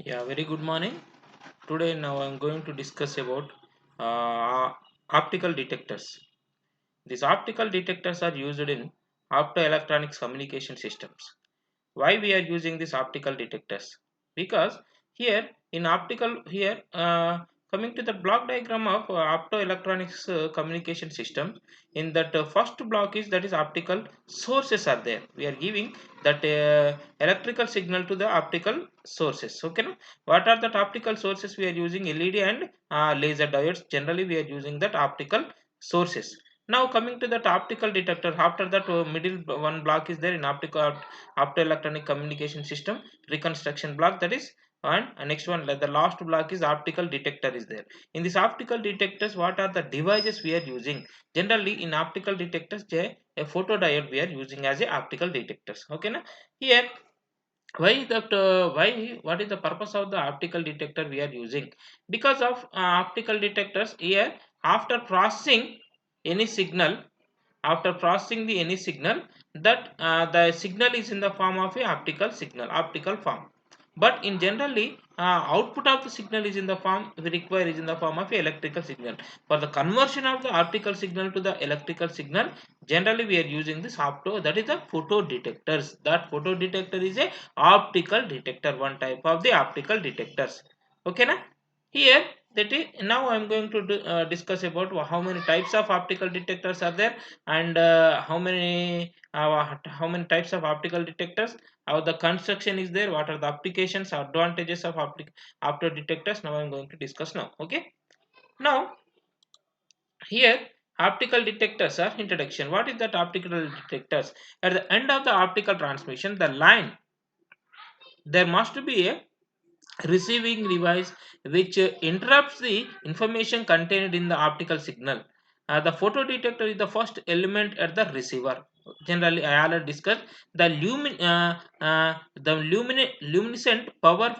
Yeah, very good morning. Today now I'm going to discuss about optical detectors. These optical detectors are used in optoelectronics communication systems. Why we are using these optical detectors? Because here in optical here coming to the block diagram of optoelectronics communication system, in that first block is that is optical sources are there. We are giving that electrical signal to the optical sources. Okay, no? What are the optical sources? We are using LED and laser diodes. Generally we are using that optical sources. Now coming to that optical detector, after that middle one block is there in optoelectronic communication system reconstruction block, that is, and next one, like the last block is optical detector is there. In this optical detectors, what are the devices we are using? Generally in optical detectors, a photodiode we are using as a optical detectors. Okay, na? Here why that why what is the purpose of the optical detector we are using? Because of optical detectors here, after processing any signal, after processing the any signal, that the signal is in the form of a optical signal, optical form. But in generally output of the signal is in the form we require is in the form of a electrical signal. For the conversion of the optical signal to the electrical signal, generally we are using this opto, that is the photo detectors. That photo detector is a optical detector, one type of the optical detectors. Okay, na? Here that is, now I am going to discuss about how many types of optical detectors are there, and how many types of optical detectors, how the construction is there, what are the applications, advantages of opto detectors. Now I am going to discuss now. Okay, now here optical detectors are introduction. What is that optical detectors? At the end of the optical transmission, the line, there must be a receiving device which interrupts the information contained in the optical signal. The photodetector is the first element at the receiver. Generally, I already discussed the luminescent power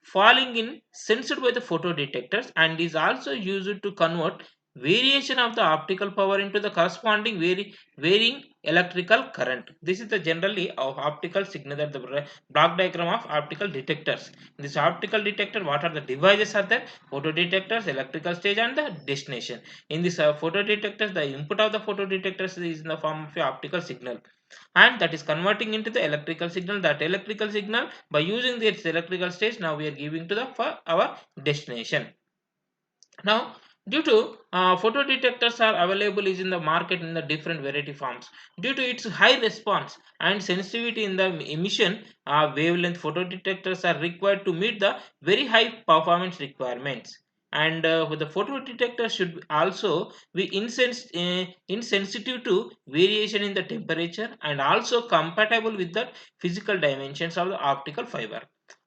falling in sensed by the photodetectors, and is also used to convert variation of the optical power into the corresponding varying electrical current. This is the generally of optical signal, that the block diagram of optical detectors. In this optical detector, what are the devices are there? Photodetectors, electrical stage, and the destination. In this photodetectors, the input of the photodetectors is in the form of a optical signal, and that is converting into the electrical signal. That electrical signal, by using this electrical stage, now we are giving to the for our destination. Now, due to photodetectors are available is in the market in the different variety forms. Due to its high response and sensitivity in the emission wavelength, photodetectors are required to meet the very high performance requirements. And with the photodetector should also be insensitive to variation in the temperature, and also compatible with the physical dimensions of the optical fiber.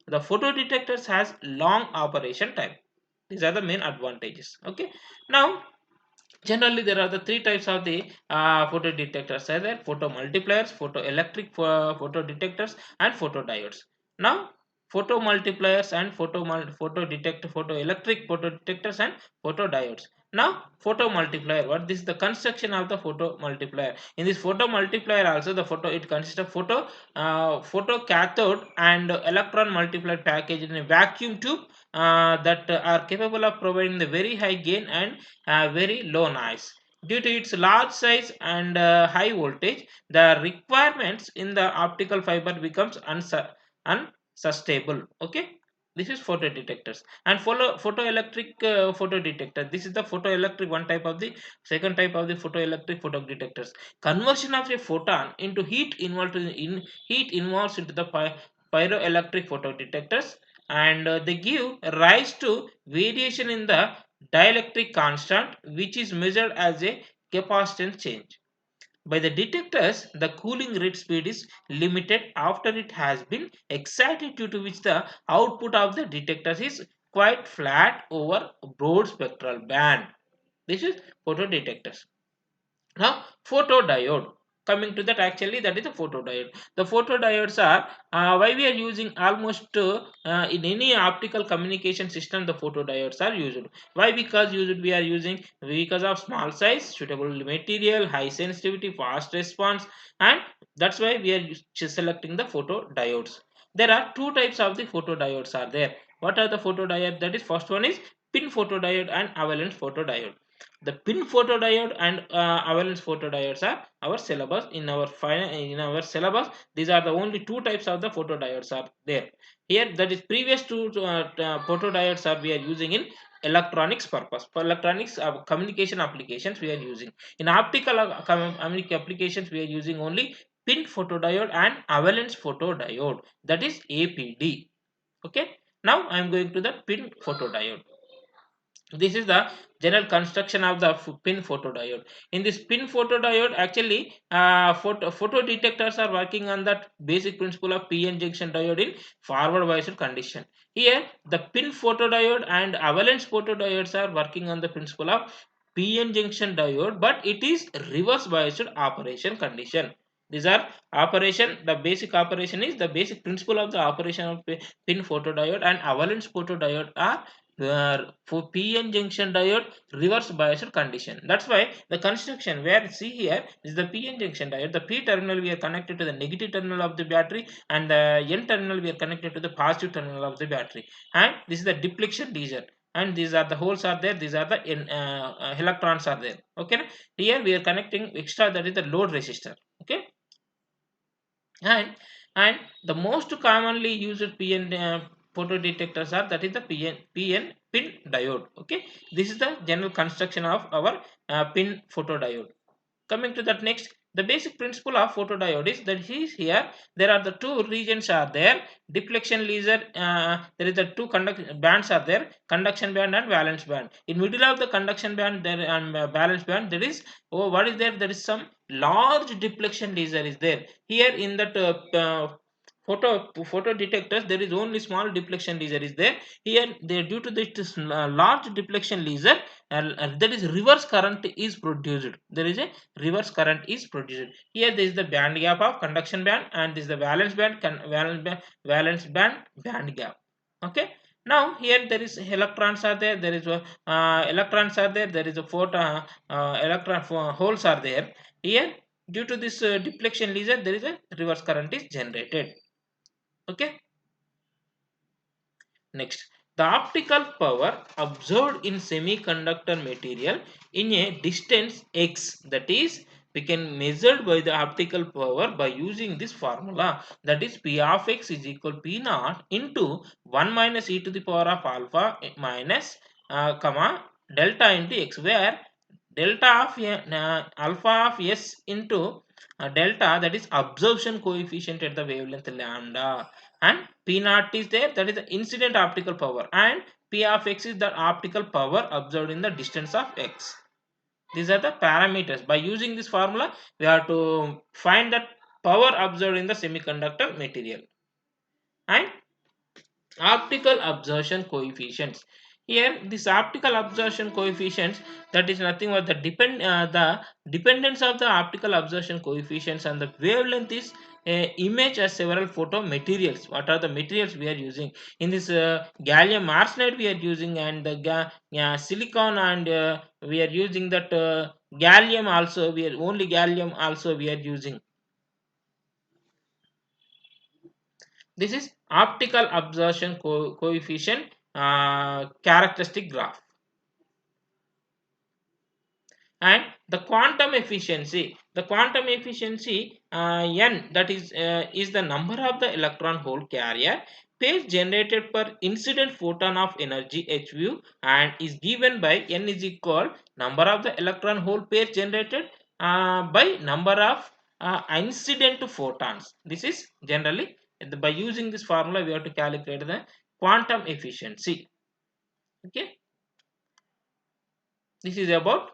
The photodetectors has long operation time. These are the main advantages. Okay, now generally there are the three types of the photo detectors, either photo multipliers, photo detectors, and photodiodes. Now photo multipliers and photo electric photo detectors and photodiodes. Now photo multiplier, what this is the construction of the photo multiplier. In this photo multiplier also, the photo, it consists of photo cathode and electron multiplier package in a vacuum tube that are capable of providing the very high gain and very low noise. Due to its large size and high voltage, the requirements in the optical fiber becomes unsustainable. Okay, this is photo detectors. And photoelectric photo detector, this is the photoelectric one type of the second type of the photoelectric photo detectors. Conversion of a photon into heat involves into the pyroelectric photo detectors, and they give rise to variation in the dielectric constant, which is measured as a capacitance change. By the detectors, the cooling rate speed is limited after it has been excited, due to which the output of the detectors is quite flat over broad spectral band. This is photodetectors. Now, photodiode. Coming to that, actually, that is a photodiode. The photodiodes are why we are using almost in any optical communication system. The photodiodes are used. Why? Because used we are using because of small size, suitable material, high sensitivity, fast response, and that's why we are selecting the photodiodes. There are two types of the photodiodes are there. What are the photodiode? That is, first one is pin photodiode and avalanche photodiode. The pin photodiode and avalanche photodiodes are our syllabus in our syllabus. These are the only two types of the photodiodes are there. Here, that is, previous two photodiodes are we are using in electronics purpose. For electronics communication applications we are using. In optical applications we are using only pin photodiode and avalanche photodiode, that is APD. Okay, now I am going to the pin photodiode. This is the general construction of the pin photodiode. In this pin photodiode, actually photo detectors are working on that basic principle of PN junction diode in forward biased condition. Here the pin photodiode and avalanche photodiodes are working on the principle of PN junction diode, but it is reverse biased operation condition. These are operation, the basic operation is the basic principle of the operation of pin photodiode and avalanche photodiode are for PN junction diode reverse biased condition. That's why the construction where see here is the PN junction diode. The P terminal we are connected to the negative terminal of the battery, and the N terminal we are connected to the positive terminal of the battery. And this is the depletion region. And these are the holes are there. These are the electrons are there. Okay. Here we are connecting extra, that is the load resistor. Okay. And the most commonly used PN photo detectors are, that is the PN pin diode. Okay, this is the general construction of our pin photodiode. Coming to that next, the basic principle of photodiode is that here there are the two regions are there, deflection laser. There is the two conduct bands are there, conduction band and valence band. In middle of the conduction band there and valence band there is, oh, what is there? There is some large deflection laser is there. Here in that photo detectors there is only small deflection laser is there. Here they, due to this large deflection laser, that is reverse current is produced. There is a reverse current is produced. Here there is the band gap of conduction band, and this is the valence band valence band band gap. Okay, now here there is electrons are there, there is electrons are there, there is a photo electron holes are there. Here due to this deflection laser there is a reverse current is generated. Okay, next, the optical power observed in semiconductor material in a distance x, that is, we can measure by the optical power by using this formula, that is P of x is equal P naught into 1 minus e to the power of alpha minus comma delta into x, where delta of alpha of s into delta, that is absorption coefficient at the wavelength lambda, and P naught is there, that is the incident optical power, and P of x is the optical power observed in the distance of x. These are the parameters. By using this formula we have to find that power observed in the semiconductor material. And optical absorption coefficients, here this optical absorption coefficients, that is nothing but the dependence of the optical absorption coefficients on the wavelength is image as several photo materials. What are the materials we are using in this gallium arsenide we are using, and the silicon, and we are using that gallium also, we are only gallium also we are using. This is optical absorption coefficient characteristic graph. And the quantum efficiency, n, that is the number of the electron hole carrier pairs generated per incident photon of energy hv, and is given by n is equal number of the electron hole pairs generated by number of incident photons. This is generally, by using this formula we have to calculate the quantum efficiency. Okay, this is about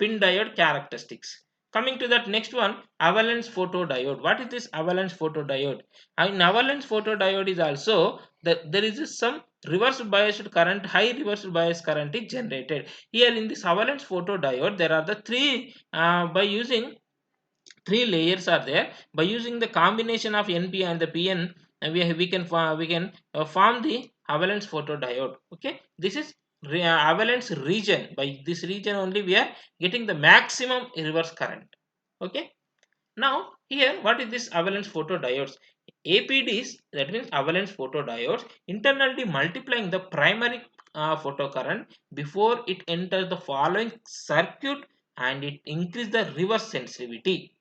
pin diode characteristics. Coming to that next one, avalanche photodiode. What is this avalanche photodiode? In avalanche photodiode is also that there is some reverse biased current, high reverse bias current is generated. Here in this avalanche photodiode, there are the three by using three layers are there. By using the combination of NP and the PN, we can form the avalanche photodiode. Okay, this is avalanche region. By this region only we are getting the maximum reverse current. Okay, now here what is this avalanche photodiodes? APDs, that means avalanche photodiodes, internally multiplying the primary photocurrent before it enters the following circuit, and it increases the reverse sensitivity.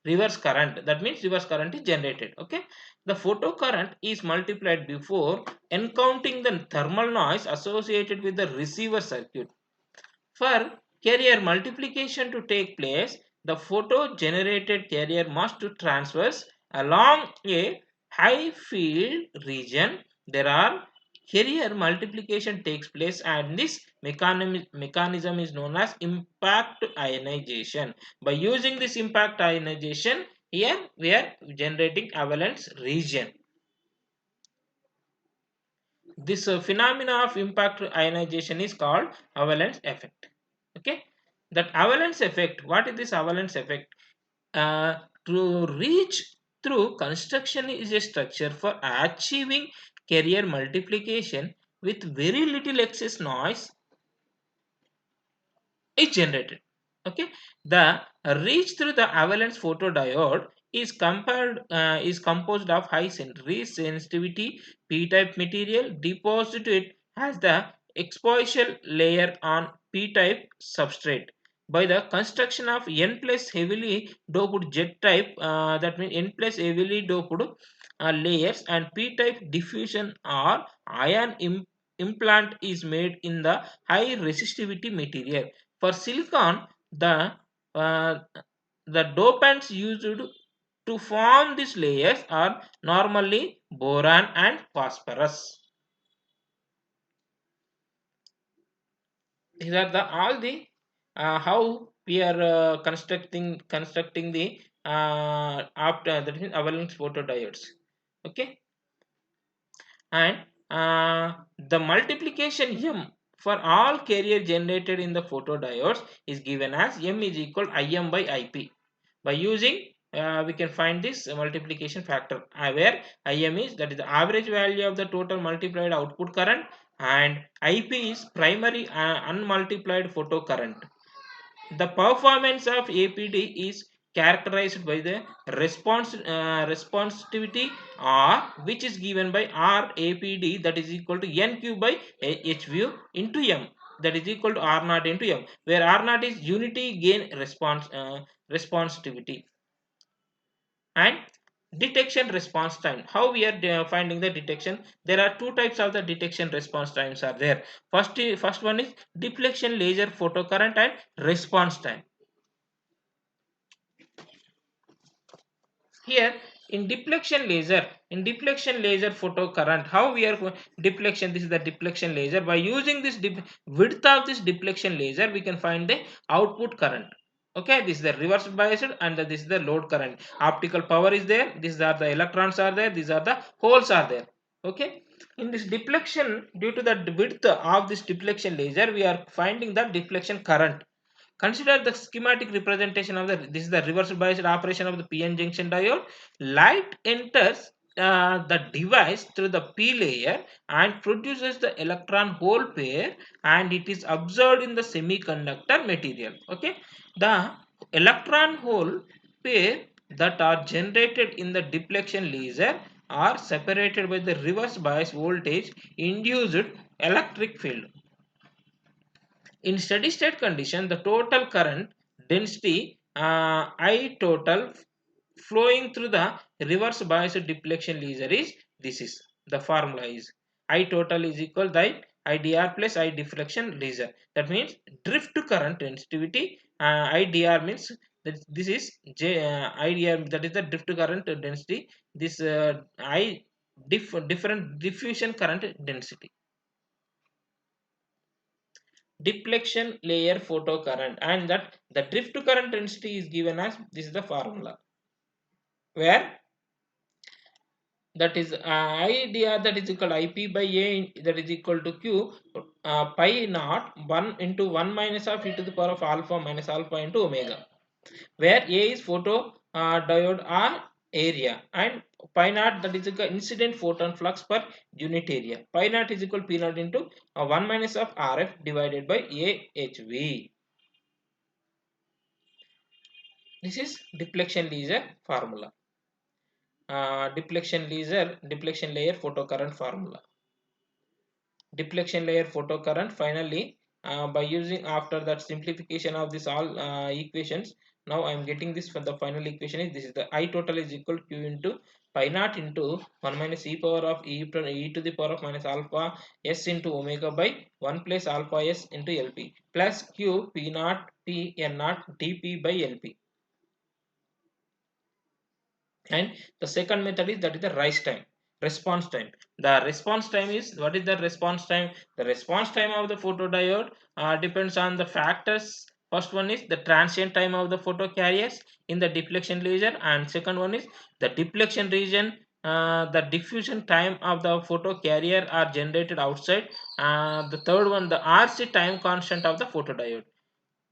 Reverse current, that means reverse current is generated. Okay, the photocurrent is multiplied before encountering the thermal noise associated with the receiver circuit. For carrier multiplication to take place, the photo generated carrier must traverse along a high field region. There are carrier multiplication takes place, and this mechanism is known as impact ionization. By using this impact ionization, here we are generating avalanche region. This phenomena of impact ionization is called avalanche effect. Okay, that avalanche effect, what is this avalanche effect? To reach through construction is a structure for achieving carrier multiplication with very little excess noise is generated. Okay, the reach through the avalanche photodiode is composed of high sensitivity p-type material deposited as the exposial layer on p-type substrate by the construction of n plus heavily doped jet type, that means n plus heavily doped layers, and p-type diffusion or implant is made in the high resistivity material. For silicon, uh, the dopants used to form these layers are normally boron and phosphorus. These are the all the how we are constructing the after that means avalanche photodiodes. Okay, and the multiplication m for all carrier generated in the photodiodes is given as m is equal Im by Ip. By using we can find this multiplication factor, where Im is, that is the average value of the total multiplied output current, and Ip is primary unmultiplied photo current. The performance of APD is characterized by the responsivity R, which is given by R APD, that is equal to NQ by HV into M, that is equal to R naught into M, where R naught is unity gain responsivity. And detection response time, how we are finding the detection? There are two types of the detection response times are there. First one is deflection laser photocurrent and response time. Here in deflection laser photocurrent, how we are deflection, this is the deflection laser. By using this width of this deflection laser, we can find the output current. Okay, this is the reverse biased, and this is the load current. Optical power is there, these are the electrons are there, these are the holes are there. Okay, in this deflection, due to the width of this deflection laser, we are finding the deflection current. Consider the schematic representation of this is the reverse biased operation of the PN junction diode. Light enters the device through the P layer and produces the electron hole pair, and it is observed in the semiconductor material. Okay, the electron hole pair that are generated in the deflection laser are separated by the reverse bias voltage induced electric field. In steady state condition, the total current density I total flowing through the reverse biased deflection laser is, this is the formula is I total is equal to IDR plus I deflection laser. That means drift current density. IDR means that this is IDR, that is the drift current density. This different diffusion current density. Deflection layer photocurrent, and that the drift current density is given as, this is the formula, where that is idea, that is equal to Ip by A, that is equal to Q pi naught 1 into 1 minus of e to the power of alpha minus alpha into omega, where A is photo diode or area, and pi naught, that is equal incident photon flux per unit area. Pi naught is equal P naught into 1 minus of RF divided by AHV. This is deflection laser formula. deflection layer photocurrent formula. Deflection layer photocurrent. Finally, by using after that simplification of this all equations, now I am getting this for the final equation is this is the I total is equal to q into pi naught into 1 minus e power of e to the power of minus alpha s into omega by 1 plus alpha s into lp plus q p naught p n naught dp by lp. And the second method is that is the rise time, response time. The response time is, what is the response time? The response time of the photodiode depends on the factors. First one is the transient time of the photo carriers in the deflection region, and second one is the deflection region, the diffusion time of the photo carrier are generated outside. The third one, the RC time constant of the photodiode.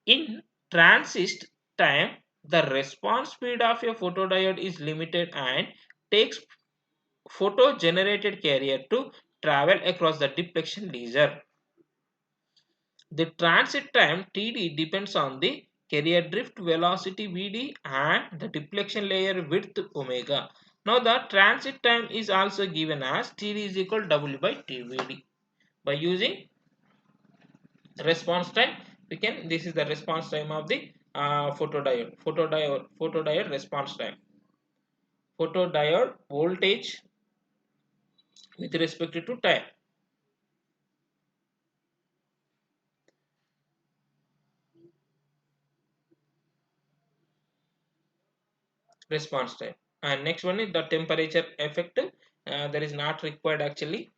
In transist time, the response speed of a photodiode is limited and takes photo generated carrier to travel across the deflection laser. The transit time Td depends on the carrier drift velocity Vd and the deflection layer width omega. Now the transit time is also given as Td is equal to W by Tvd. By using response time, we can, this is the response time of the photodiode response time. Photodiode voltage with respect to time. Response time. And next one is the temperature effect. There is not required actually,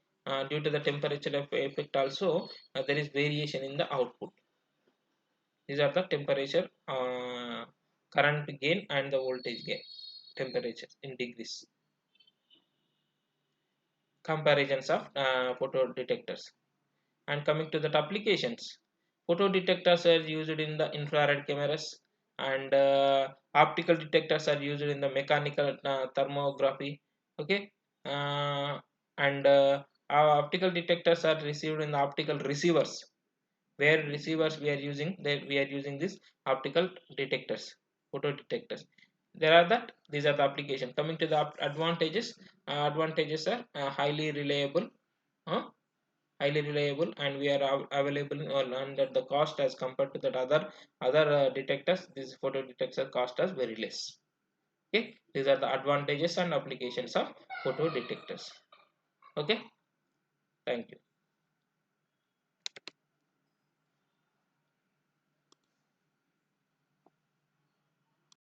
due to the temperature effect also there is variation in the output. These are the temperature, current gain and the voltage gain, temperature in degrees. Comparisons of photo detectors. And coming to the applications, photo detectors are used in the infrared cameras, and optical detectors are used in the mechanical thermography. Okay, and our optical detectors are received in the optical receivers, where receivers we are using, that we are using this optical detectors, photo detectors. There are that, these are the application. Coming to the advantages, advantages are highly reliable, uh, highly reliable, and we are available under the cost as compared to that other detectors. These photo detector cost us very less. Okay, these are the advantages and applications of photo detectors. Okay, thank you.